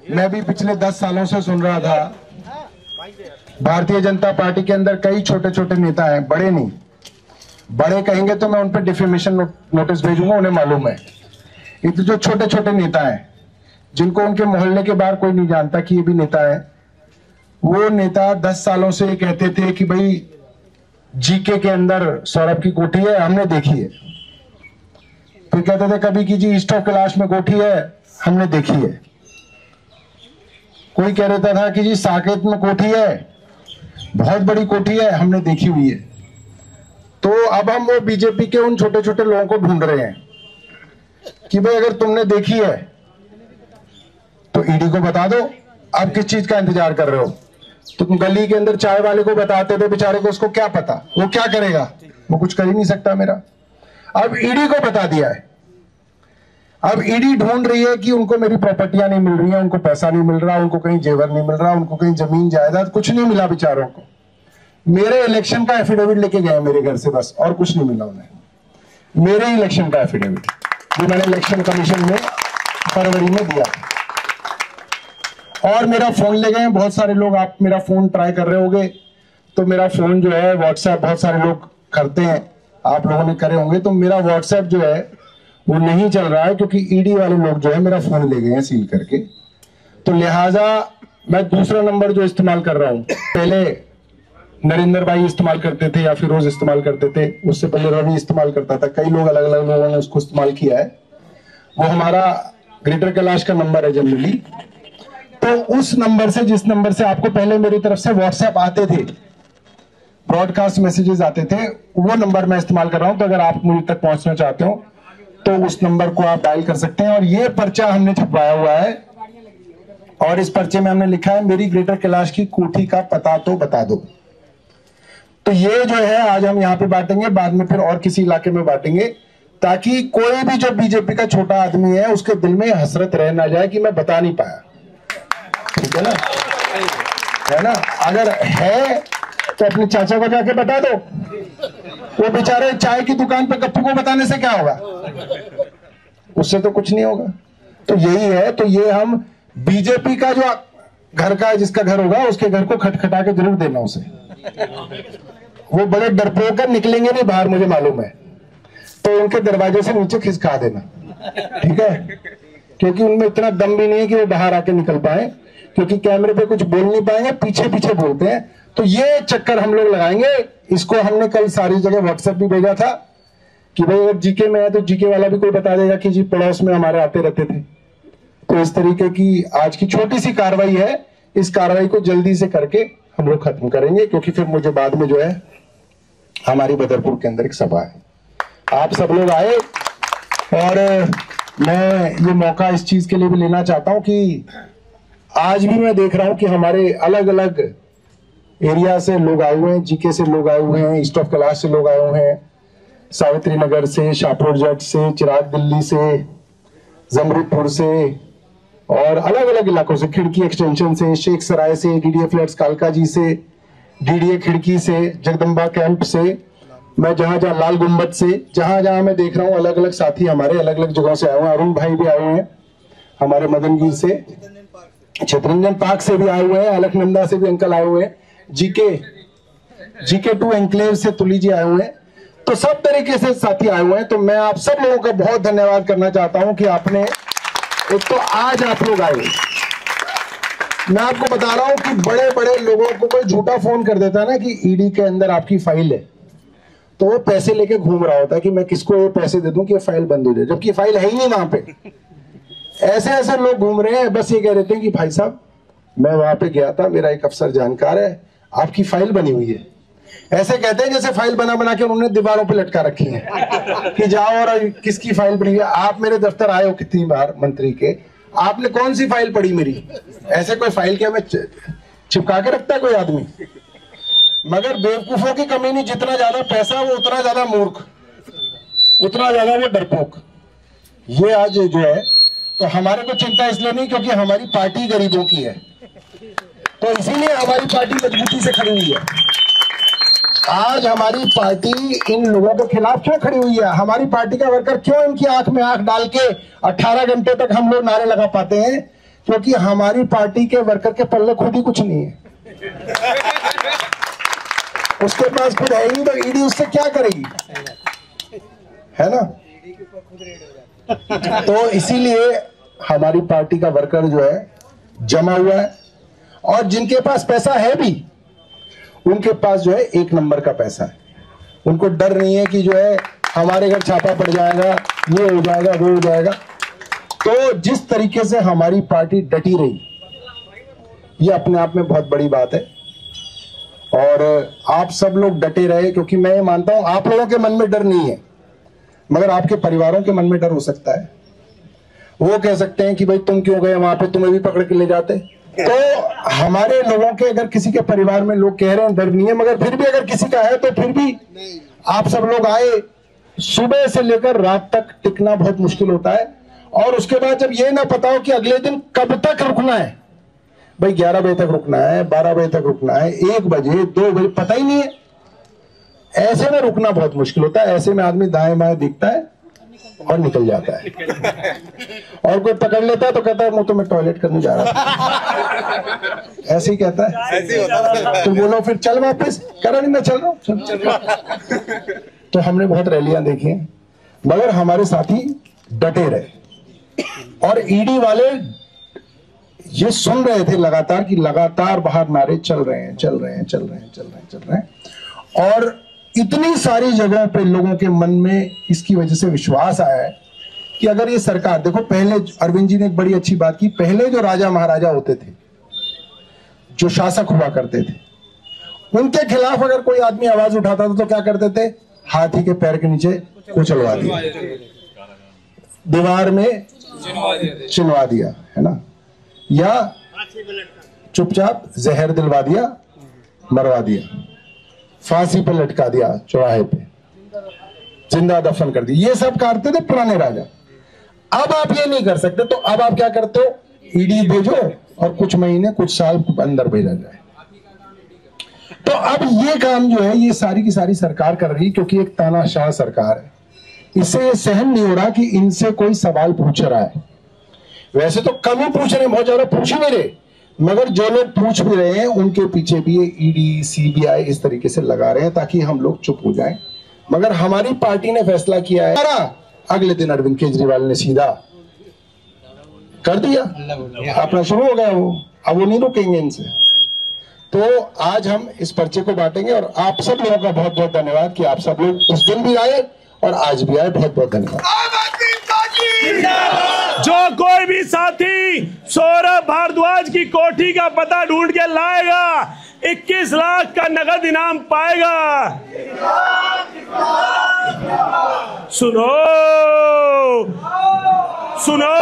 मैं भी पिछले 10 सालों से सुन रहा था, भारतीय जनता पार्टी के अंदर कई छोटे छोटे नेता हैं, बड़े नहीं, बड़े कहेंगे तो मैं उन पर डिफेमेशन नोटिस भेजूंगा, उन्हें मालूम है। ये तो जो छोटे छोटे नेता हैं जिनको उनके मोहल्ले के बाहर कोई नहीं जानता कि ये भी नेता है, वो नेता 10 सालों से कहते थे कि भाई जीके के अंदर सौरभ की कोठी है, हमने देखी है। फिर कहते थे कभी कि जी ईस्ट ऑफ कैलाश में कोठी है, हमने देखी है। कोई कह रहता था कि जी साकेत में कोठी है, बहुत बड़ी कोठी है, हमने देखी हुई है। तो अब हम वो बीजेपी के उन छोटे छोटे लोगों को ढूंढ रहे हैं कि भाई अगर तुमने देखी है तो ईडी को बता दो, अब किस चीज का इंतजार कर रहे हो? तुम गली के अंदर चाय वाले को बताते थे, बेचारे को उसको क्या पता, वो क्या करेगा? वो कुछ कर ही नहीं सकता मेरा। अब ईडी को बता दिया है, अब ईडी ढूंढ रही है कि उनको मेरी प्रॉपर्टियां नहीं मिल रही हैं, उनको पैसा नहीं मिल रहा, उनको कहीं जेवर नहीं मिल रहा, उनको कहीं जमीन जायदाद कुछ नहीं मिला बेचारों को। मेरे इलेक्शन का एफिडेविट लेके गए मेरे घर से, बस और कुछ नहीं मिला उन्हें। मेरे इलेक्शन का एफिडेविट जो मैंने इलेक्शन कमीशन में फरवरी में दिया, और मेरा फोन ले गए। बहुत सारे लोग, आप मेरा फोन ट्राई कर रहे होंगे, तो मेरा फोन जो है व्हाट्सएप बहुत सारे लोग करते हैं, आप लोगों ने करे होंगे, तो मेरा व्हाट्सएप जो है वो नहीं चल रहा है क्योंकि ईडी वाले लोग जो है मेरा फोन ले गए हैं सील करके। तो लिहाजा मैं दूसरा नंबर जो इस्तेमाल कर रहा हूं, पहले नरेंद्र भाई इस्तेमाल करते थे या फिरोज इस्तेमाल करते थे, उससे पहले रवि इस्तेमाल करता था, कई लोग अलग अलग लोगों ने उसको इस्तेमाल किया है। वो हमारा ग्रेटर कैलाश का नंबर है जनरली। तो उस नंबर से, जिस नंबर से आपको पहले मेरी तरफ से व्हाट्सएप आते थे, ब्रॉडकास्ट मैसेजेस आते थे, वो नंबर मैं इस्तेमाल कर रहा हूं। तो अगर आप मुझे तक पहुंचना चाहते हो तो उस नंबर को आप डायल कर सकते हैं। और ये पर्चा हमने छपवाया हुआ है, और इस पर्चे में हमने लिखा है मेरी ग्रेटर कैलाश की कोठी का पता तो बता दो। तो ये जो है आज हम यहाँ पे बांटेंगे, बाद में फिर और किसी इलाके में बांटेंगे, ताकि कोई भी जो बीजेपी का छोटा आदमी है उसके दिल में हसरत रह ना जाए कि मैं बता नहीं पाया। ठीक है ना, है ना? अगर है तो अपने चाचा को जाके बता दो, वो बेचारे चाय की दुकान पे गप्पू को बताने से क्या होगा? उससे तो कुछ नहीं होगा। तो यही है। तो ये हम बीजेपी का जो घर का, जिसका घर होगा उसके घर को खटखटा के जरूर देना उसे। वो बड़े डरपोक कर निकलेंगे नहीं बाहर, मुझे मालूम है, तो उनके दरवाजे से नीचे खिसका देना, ठीक है? क्योंकि उनमें इतना दम भी नहीं है कि वो बाहर आके निकल पाए, क्योंकि कैमरे पे कुछ बोल नहीं पाएंगे, पीछे पीछे बोलते हैं। तो ये चक्कर हम लोग लगाएंगे। इसको हमने कल सारी जगह व्हाट्सएप भी भेजा था कि भाई अगर जीके में है तो जीके वाला भी कोई बता देगा कि जी पड़ोस में हमारे आते रहते थे। तो इस तरीके की आज की छोटी सी कार्रवाई है, इस कार्रवाई को जल्दी से करके हम लोग खत्म करेंगे, क्योंकि फिर मुझे बाद में जो है हमारी बदरपुर के अंदर एक सभा है। आप सब लोग आए, और मैं ये मौका इस चीज के लिए भी लेना चाहता हूं कि आज भी मैं देख रहा हूं कि हमारे अलग अलग एरिया से लोग आए हुए हैं, जीके से लोग आए हुए हैं, ईस्ट ऑफ कैलाश से लोग आए हुए हैं, सावित्री नगर से, शाहपुर जट से, चिराग दिल्ली से, जमरुदपुर से, और अलग अलग इलाकों से, खिड़की एक्सटेंशन से, शेख सराय से, डीडीए फ्लैट्स कालका जी से, डीडीए खिड़की से, जगदम्बा कैंप से, मैं जहां जहां लाल गुम्बद से, जहां जहां मैं देख रहा हूं अलग अलग साथी हमारे अलग अलग जगहों से आए हुए हैं। अरुण भाई भी आए हुए हैं हमारे मदनगीर से, चितरंजन पार्क से भी आए हुए हैं, अलकनंदा से भी अंकल आए हुए हैं, जीके 2 एनक्लेव से तुली जी आए हुए हैं। तो सब तरीके से साथी आए हुए हैं। तो मैं आप सब लोगों का बहुत धन्यवाद करना चाहता हूं कि आपने, एक तो आज आप लोग आए। मैं आपको बता रहा हूं कि बड़े बड़े लोगों को कोई झूठा फोन कर देता है ना कि ईडी के अंदर आपकी फाइल है, तो वो पैसे लेके घूम रहा होता है कि मैं किसको ये पैसे दे दूं कि ये फाइल बंद हो जाए, जबकि फाइल है ही नहीं वहां पे। ऐसे ऐसे लोग घूम रहे हैं, बस ये कह देते हैं कि भाई साहब मैं वहां पे गया था, मेरा एक अफसर जानकार है, आपकी फाइल बनी हुई है। ऐसे कहते हैं जैसे फाइल बना बना के उन्होंने दीवारों पे लटका रखी है कि जाओ और किसकी फाइल बनी हुई है। आप मेरे दफ्तर आए हो कितनी बार मंत्री के, आपने कौन सी फाइल पढ़ी मेरी? ऐसे कोई फाइल क्या मैं चिपका के रखता है कोई आदमी? मगर बेवकूफों की कमी नहीं, जितना ज्यादा पैसा वो उतना ज्यादा मूर्ख, उतना ज्यादा वो डरपोक। ये आज जो है, तो हमारे को चिंता इसलिए नहीं क्योंकि हमारी पार्टी गरीबों की है, तो इसीलिए हमारी पार्टी मजबूती से खड़ी हुई है। आज हमारी पार्टी इन लोगों के खिलाफ क्यों खड़ी हुई है? हमारी पार्टी का वर्कर क्यों इनकी आंख में आंख डाल के 18 घंटे तक हम लोग नारे लगा पाते हैं? क्योंकि हमारी पार्टी के वर्कर के पल्ले खुद ही कुछ नहीं है, उसके पास खुद है ही नहीं, तो ईडी उससे क्या करेगी, है ना। तो इसीलिए हमारी पार्टी का वर्कर जो है जमा हुआ है, और जिनके पास पैसा है भी उनके पास जो है एक नंबर का पैसा है। उनको डर नहीं है कि जो है हमारे घर छापा पड़ जाएगा, ये हो जाएगा, वो हो जाएगा। तो जिस तरीके से हमारी पार्टी डटी रही, ये अपने आप में बहुत बड़ी बात है। और आप सब लोग डटे रहे, क्योंकि मैं ये मानता हूं आप लोगों के मन में डर नहीं है, मगर आपके परिवारों के मन में डर हो सकता है। वो कह सकते हैं कि भाई तुम क्यों गए वहां पे, तुम्हें भी पकड़ के ले जाते। तो हमारे लोगों के, अगर किसी के परिवार में लोग कह रहे हैं डर नहीं है, मगर फिर भी अगर किसी का है तो फिर भी आप सब लोग आए। सुबह से लेकर रात तक टिकना बहुत मुश्किल होता है, और उसके बाद जब ये ना पता हो कि अगले दिन कब तक रुकना है, भाई 11 बजे तक रुकना है, 12 बजे तक रुकना है, 1 बजे 2 बजे पता ही नहीं है, ऐसे में रुकना बहुत मुश्किल होता है। ऐसे में आदमी दाएं बाएं देखता है और निकल जाता है, और कोई पकड़ लेता है तो कहता है तो मैं टॉयलेट करने जा रहा था, ऐसे ही कहता है। ऐसे ही होता है। तो बोलो फिर चल वापस, करा नहीं मैं चल रहा हूं, चल। तो हमने बहुत रैलियां देखी हैं, मगर हमारे साथी डटे रहे, और ईडी वाले ये सुन रहे थे लगातार कि लगातार बाहर नारे चल रहे हैं, चल रहे हैं, चल रहे हैं, चल रहे हैं, चल रहे हैं। और इतनी सारी जगहों पे लोगों के मन में इसकी वजह से विश्वास आया है कि अगर ये सरकार, देखो पहले अरविंद जी ने एक बड़ी अच्छी बात की, पहले जो राजा महाराजा होते थे, जो शासक हुआ करते थे, उनके खिलाफ अगर कोई आदमी आवाज उठाता था तो क्या करते थे, हाथी के पैर के नीचे कुचलवा दिया, दीवार में चिनवा दिया, है ना, या चुपचाप जहर दिलवा दिया, मरवा दिया, फांसी पे लटका दिया, चौराहे पे जिंदा दफन कर दिया। ये सब करते थे पुराने राजा। अब आप ये नहीं कर सकते, तो अब आप क्या करते हो, ईडी भेजो और कुछ महीने कुछ साल अंदर भेजा जाए। तो अब ये काम जो है ये सारी की सारी सरकार कर रही, क्योंकि एक तानाशाह सरकार है, इससे ये सहन नहीं हो रहा कि इनसे कोई सवाल पूछ रहा है। वैसे तो कम ही पूछ रहे हैं, बहुत ज्यादा पूछ ही नहीं रहे, मगर जो लोग पूछ भी रहे हैं उनके पीछे भी ये ईडी सीबीआई इस तरीके से लगा रहे हैं ताकि हम लोग चुप हो जाएं। मगर हमारी पार्टी ने फैसला किया है, अगले दिन अरविंद केजरीवाल ने सीधा कर दिया, अपना शुरू हो गया वो, अब वो नहीं रुकेंगे इनसे। तो आज हम इस पर्चे को बांटेंगे, और आप सब लोगों का बहुत बहुत धन्यवाद कि आप सब लोग उस दिन भी आए और आज भी आए, बहुत बहुत धन्यवाद। जो कोई भी साथी सौरभ भारद्वाज की कोठी का पता ढूंढ के लाएगा 21 लाख का नगद इनाम पाएगा। सुनो सुनो,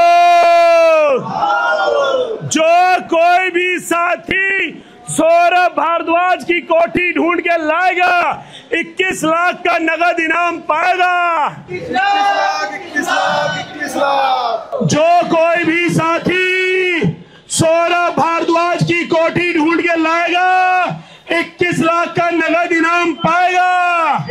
जो कोई भी साथी सौरभ भारद्वाज की कोठी ढूंढ के लाएगा 21 लाख का नगद इनाम पाएगा। 21 लाख। जो कोई भी साथी सौरभ भारद्वाज की कोठी ढूंढ के लाएगा 21 लाख का नगद इनाम पाएगा।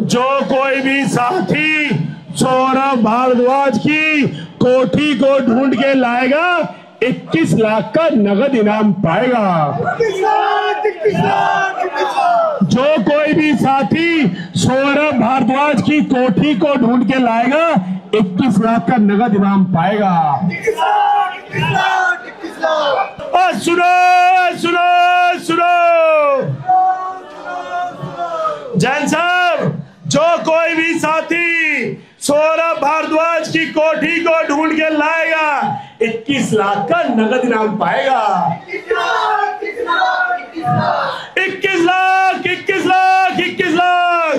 जो कोई भी साथी सौरभ भारद्वाज की कोठी को ढूंढ के लाएगा 21 लाख का नगद इनाम पाएगा। जो कोई भी साथी सौरभ भारद्वाज की कोठी को ढूंढ के लाएगा 21 लाख का नगद इनाम पाएगा। और सुनो सुनो सुनो जैन साहब, जो कोई भी साथी सौरभ भारद्वाज की कोठी को ढूंढ के लाएगा 21 लाख का नगद इनाम पाएगा। 21 लाख 21 लाख 21 लाख।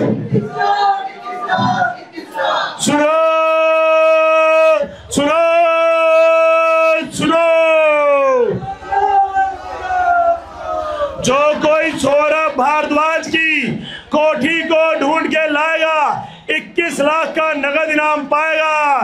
सुनो सुनो सुनो, जो कोई सौरभ भारद्वाज की कोठी को ढूंढ के लाएगा 21 लाख का नगद इनाम पाएगा।